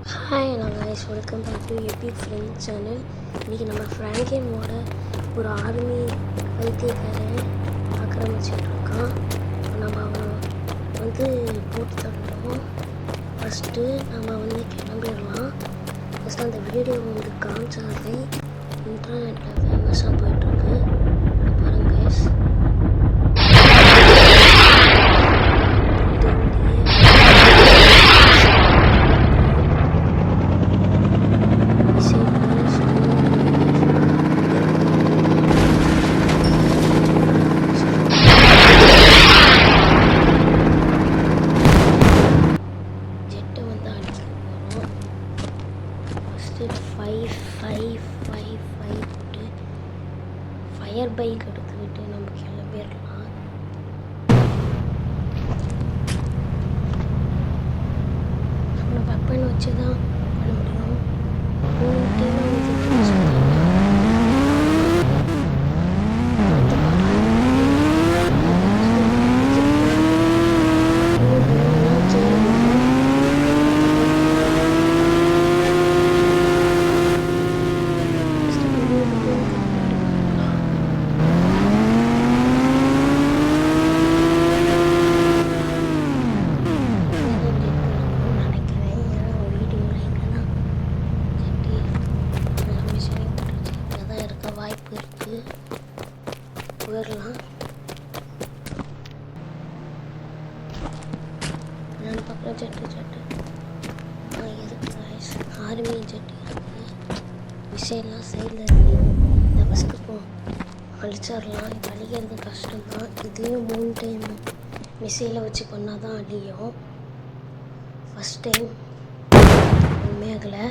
Hi நான் guys, welcome back to epic friends channel. இன்றைக்கி நம்ம ஃப்ராங்கேமோட ஒரு ஆர்மி வைத்தியக்காரன் ஆக்கிரமிச்சிட்ருக்கான். நம்ம அவனை போட்டு தரணும். ஃபஸ்ட்டு நம்ம கிளம்பிடலாம். ஃபஸ்ட்டு அந்த வீடியோ காமிச்சாலே இன்டர்நெட்டில் ஃபேமஸாக போயிட்டுருக்கு. பாருங்க கைஸ். ஃபயர் பைக் எடுத்துக்கிட்டு நம்ம கிளம்பிடலாம். நம்ம வெப்பன் வச்சு தான் பண்ண முடியும். வாய்ப்பு இருக்குது, போயிடலாம். நான் பார்க்குற ஜெட்டு எதுக்கு ஆர்மி ஜெட்டு இருக்குது. விஷயம்லாம் சைடில் இருக்குது. இந்த ஃபஸ்ட்டு அழிச்சிடலாம். இப்போ அழிக்கிறது கஷ்டம்தான். இதுலேயும் 3 டைம் மிசைலை வச்சு பண்ணால் தான் அழியும். First time உண்மையாகலை.